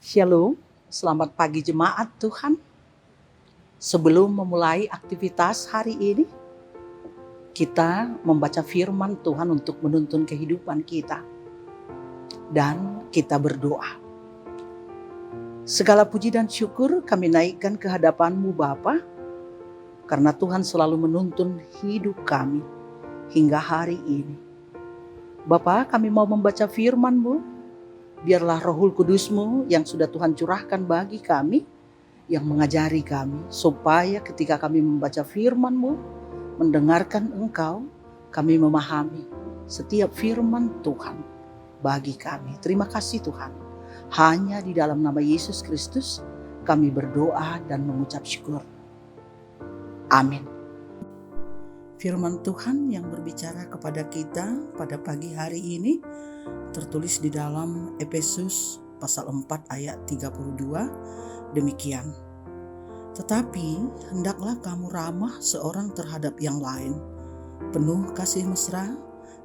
Shalom, selamat pagi jemaat Tuhan. Sebelum memulai aktivitas hari ini, kita membaca firman Tuhan untuk menuntun kehidupan kita. Dan kita berdoa. Segala puji dan syukur kami naikkan ke hadapan-Mu Bapa, karena Tuhan selalu menuntun hidup kami hingga hari ini. Bapa, kami mau membaca firman-Mu. Biarlah Rohul Kudus-Mu yang sudah Tuhan curahkan bagi kami, yang mengajari kami, supaya ketika kami membaca firman-Mu, mendengarkan Engkau, kami memahami setiap firman Tuhan bagi kami. Terima kasih Tuhan. Hanya di dalam nama Yesus Kristus kami berdoa dan mengucap syukur. Amin. Firman Tuhan yang berbicara kepada kita pada pagi hari ini tertulis di dalam Efesus pasal 4 ayat 32, demikian. Tetapi hendaklah kamu ramah seorang terhadap yang lain, penuh kasih mesra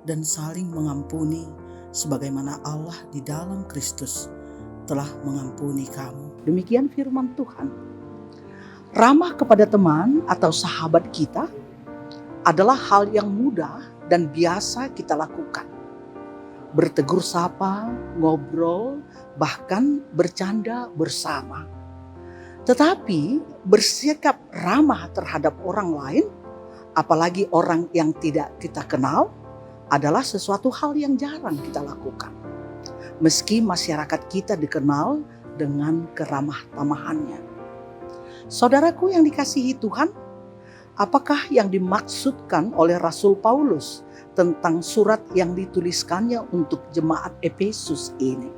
dan saling mengampuni, sebagaimana Allah di dalam Kristus telah mengampuni kamu. Demikian firman Tuhan. Ramah kepada teman atau sahabat kita adalah hal yang mudah dan biasa kita lakukan. Bertegur sapa, ngobrol, bahkan bercanda bersama. Tetapi bersikap ramah terhadap orang lain, apalagi orang yang tidak kita kenal, adalah sesuatu hal yang jarang kita lakukan. Meski masyarakat kita dikenal dengan keramah tamahannya. Saudaraku yang dikasihi Tuhan, apakah yang dimaksudkan oleh Rasul Paulus tentang surat yang dituliskannya untuk jemaat Efesus ini?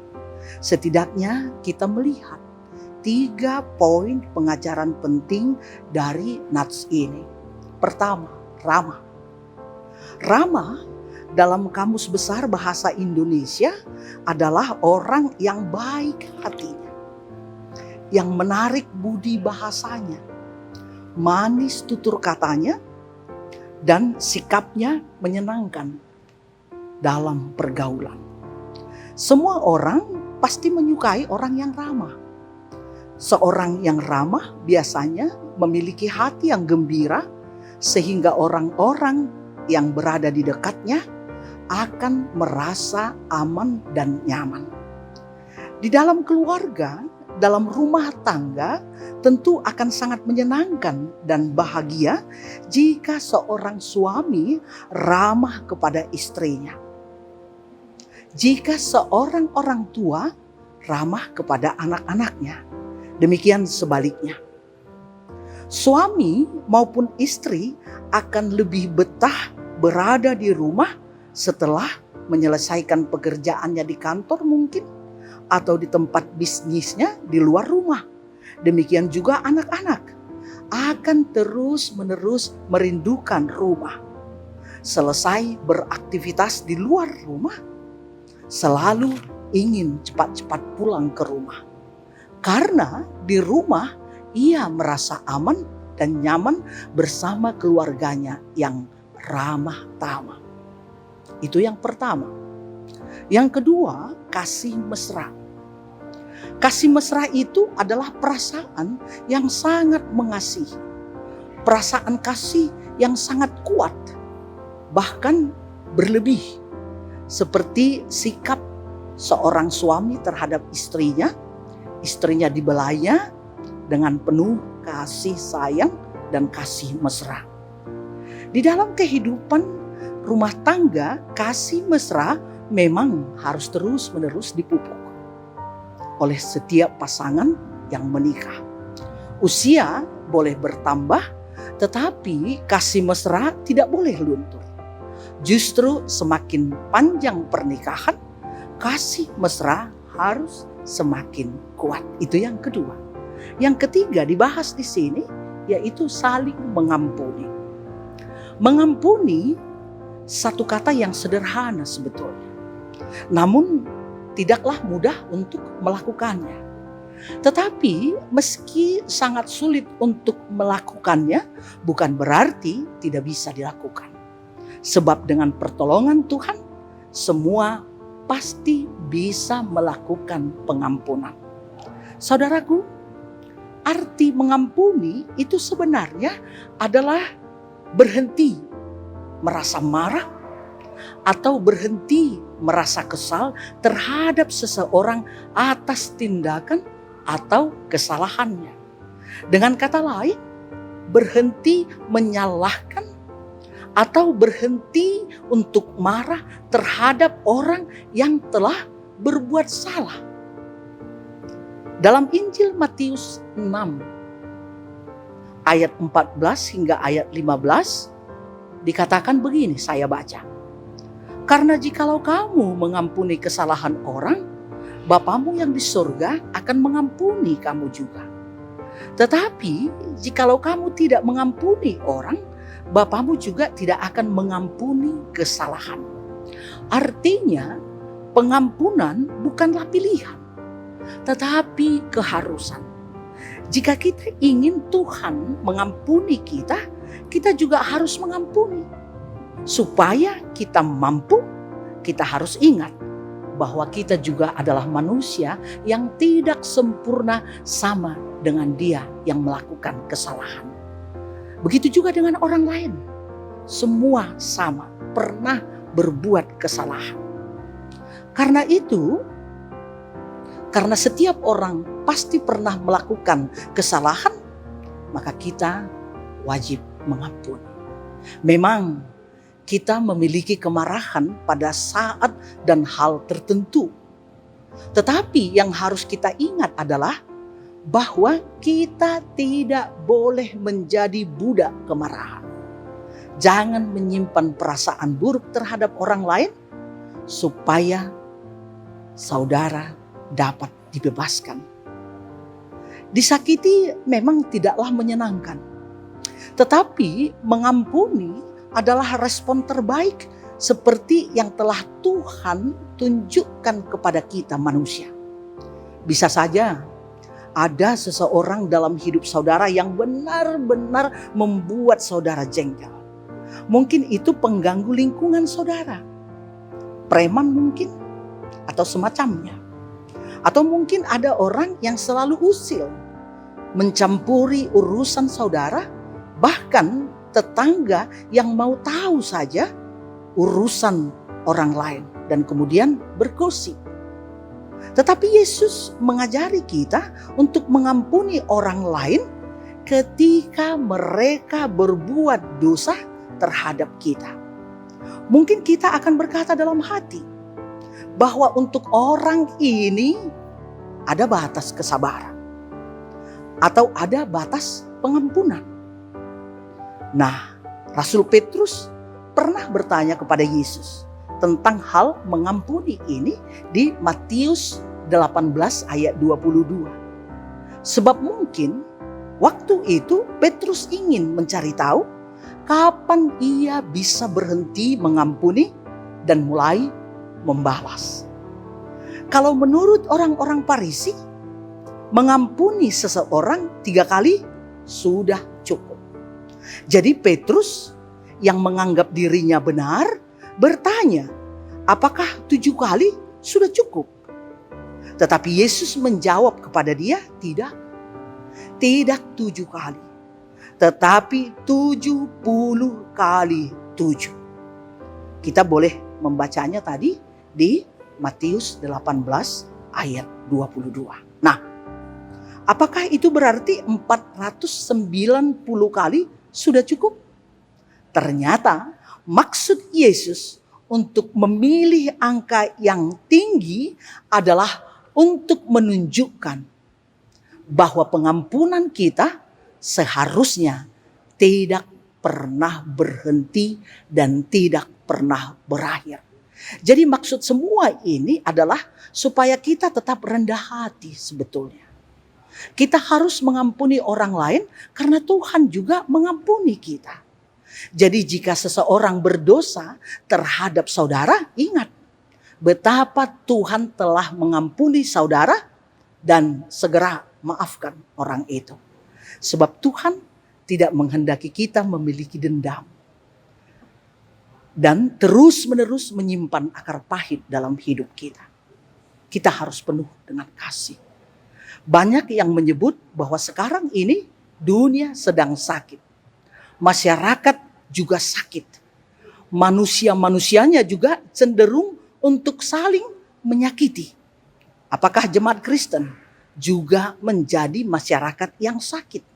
Setidaknya kita melihat 3 poin pengajaran penting dari nats ini. Pertama, ramah. Ramah dalam Kamus Besar Bahasa Indonesia adalah orang yang baik hatinya, yang menarik budi bahasanya, manis tutur katanya, dan sikapnya menyenangkan dalam pergaulan. Semua orang pasti menyukai orang yang ramah. Seorang yang ramah biasanya memiliki hati yang gembira, sehingga orang-orang yang berada di dekatnya akan merasa aman dan nyaman. Di dalam keluarga, dalam rumah tangga, tentu akan sangat menyenangkan dan bahagia jika seorang suami ramah kepada istrinya. Jika seorang orang tua ramah kepada anak-anaknya, demikian sebaliknya. Suami maupun istri akan lebih betah berada di rumah setelah menyelesaikan pekerjaannya di kantor mungkin, atau di tempat bisnisnya di luar rumah. Demikian juga anak-anak akan terus-menerus merindukan rumah. Selesai beraktivitas di luar rumah, selalu ingin cepat-cepat pulang ke rumah. Karena di rumah ia merasa aman dan nyaman bersama keluarganya yang ramah tamah. Itu yang pertama. Yang kedua, kasih mesra. Kasih mesra itu adalah perasaan yang sangat mengasihi. Perasaan kasih yang sangat kuat, bahkan berlebih. Seperti sikap seorang suami terhadap istrinya. Istrinya dibelainya dengan penuh kasih sayang dan kasih mesra. Di dalam kehidupan rumah tangga, kasih mesra memang harus terus-menerus dipupuk oleh setiap pasangan yang menikah. Usia boleh bertambah, tetapi kasih mesra tidak boleh luntur. Justru semakin panjang pernikahan, kasih mesra harus semakin kuat. Itu yang kedua. Yang ketiga dibahas di sini, yaitu saling mengampuni. Mengampuni satu kata yang sederhana sebetulnya, namun tidaklah mudah untuk melakukannya. Tetapi meski sangat sulit untuk melakukannya, bukan berarti tidak bisa dilakukan. Sebab dengan pertolongan Tuhan, semua pasti bisa melakukan pengampunan. Saudaraku, arti mengampuni itu sebenarnya adalah berhenti merasa marah atau berhenti merasa kesal terhadap seseorang atas tindakan atau kesalahannya. Dengan kata lain, berhenti menyalahkan atau berhenti untuk marah terhadap orang yang telah berbuat salah. Dalam Injil Matius 6 ayat 14 hingga ayat 15 dikatakan begini, saya baca. Karena jikalau kamu mengampuni kesalahan orang, Bapamu yang di surga akan mengampuni kamu juga. Tetapi jikalau kamu tidak mengampuni orang, Bapamu juga tidak akan mengampuni kesalahan. Artinya, pengampunan bukanlah pilihan, tetapi keharusan. Jika kita ingin Tuhan mengampuni kita, kita juga harus mengampuni. Supaya kita mampu, kita harus ingat bahwa kita juga adalah manusia yang tidak sempurna sama dengan dia yang melakukan kesalahan. Begitu juga dengan orang lain. Semua sama, pernah berbuat kesalahan. Karena itu, karena setiap orang pasti pernah melakukan kesalahan, maka kita wajib mengampuni. Memang kita memiliki kemarahan pada saat dan hal tertentu. Tetapi yang harus kita ingat adalah bahwa kita tidak boleh menjadi budak kemarahan. Jangan menyimpan perasaan buruk terhadap orang lain supaya saudara dapat dibebaskan. Disakiti memang tidaklah menyenangkan. Tetapi mengampuni adalah respon terbaik seperti yang telah Tuhan tunjukkan kepada kita manusia. Bisa saja ada seseorang dalam hidup saudara yang benar-benar membuat saudara jengkel. Mungkin itu pengganggu lingkungan saudara. Preman mungkin, atau semacamnya. Atau mungkin ada orang yang selalu usil, mencampuri urusan saudara, bahkan tetangga yang mau tahu saja urusan orang lain dan kemudian bergosip. Tetapi Yesus mengajari kita untuk mengampuni orang lain ketika mereka berbuat dosa terhadap kita. Mungkin kita akan berkata dalam hati bahwa untuk orang ini ada batas kesabaran atau ada batas pengampunan. Nah, Rasul Petrus pernah bertanya kepada Yesus tentang hal mengampuni ini di Matius 18 ayat 22. Sebab mungkin waktu itu Petrus ingin mencari tahu kapan ia bisa berhenti mengampuni dan mulai membalas. Kalau menurut orang-orang Farisi, mengampuni seseorang 3 kali sudah cukup. Jadi Petrus yang menganggap dirinya benar bertanya, apakah 7 kali sudah cukup? Tetapi Yesus menjawab kepada dia, tidak 7 kali, tetapi 70 kali 7. Kita boleh membacanya tadi di Matius 18 ayat 22. Nah, apakah itu berarti 490 kali sudah cukup? Ternyata maksud Yesus untuk memilih angka yang tinggi adalah untuk menunjukkan bahwa pengampunan kita seharusnya tidak pernah berhenti dan tidak pernah berakhir. Jadi maksud semua ini adalah supaya kita tetap rendah hati sebetulnya. Kita harus mengampuni orang lain karena Tuhan juga mengampuni kita. Jadi jika seseorang berdosa terhadap saudara, ingat betapa Tuhan telah mengampuni saudara dan segera maafkan orang itu. Sebab Tuhan tidak menghendaki kita memiliki dendam dan terus-menerus menyimpan akar pahit dalam hidup kita. Kita harus penuh dengan kasih. Banyak yang menyebut bahwa sekarang ini dunia sedang sakit. Masyarakat juga sakit. Manusia-manusianya juga cenderung untuk saling menyakiti. Apakah jemaat Kristen juga menjadi masyarakat yang sakit?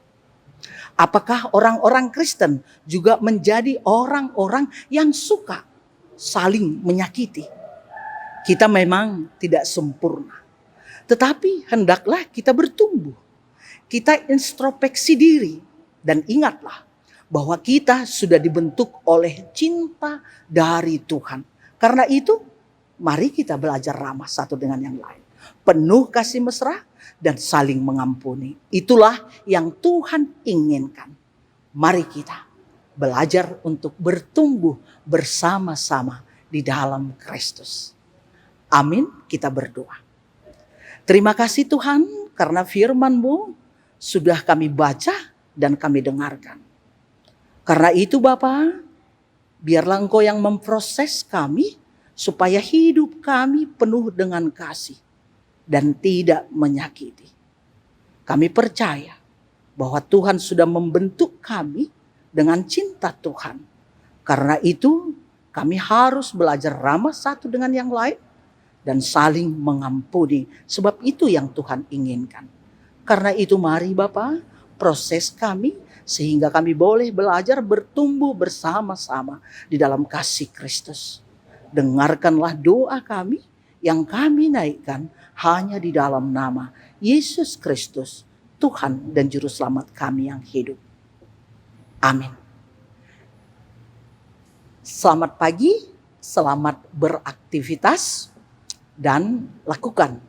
Apakah orang-orang Kristen juga menjadi orang-orang yang suka saling menyakiti? Kita memang tidak sempurna. Tetapi hendaklah kita bertumbuh. Kita introspeksi diri. Dan ingatlah bahwa kita sudah dibentuk oleh cinta dari Tuhan. Karena itu, mari kita belajar ramah satu dengan yang lain. Penuh kasih mesra dan saling mengampuni. Itulah yang Tuhan inginkan. Mari kita belajar untuk bertumbuh bersama-sama di dalam Kristus. Amin, kita berdoa. Terima kasih Tuhan karena firman-Mu sudah kami baca dan kami dengarkan. Karena itu Bapa, biarlah Engkau yang memproses kami supaya hidup kami penuh dengan kasih dan tidak menyakiti. Kami percaya bahwa Tuhan sudah membentuk kami dengan cinta Tuhan. Karena itu kami harus belajar ramah satu dengan yang lain dan saling mengampuni. Sebab itu yang Tuhan inginkan. Karena itu mari Bapa, proses kami sehingga kami boleh belajar bertumbuh bersama-sama di dalam kasih Kristus. Dengarkanlah doa kami yang kami naikkan hanya di dalam nama Yesus Kristus, Tuhan dan Juru Selamat kami yang hidup. Amin. Selamat pagi, selamat beraktivitas, dan lakukan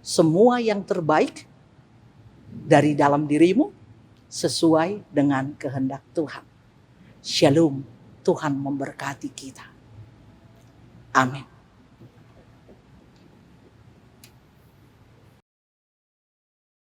semua yang terbaik dari dalam dirimu sesuai dengan kehendak Tuhan. Shalom, Tuhan memberkati kita. Amin.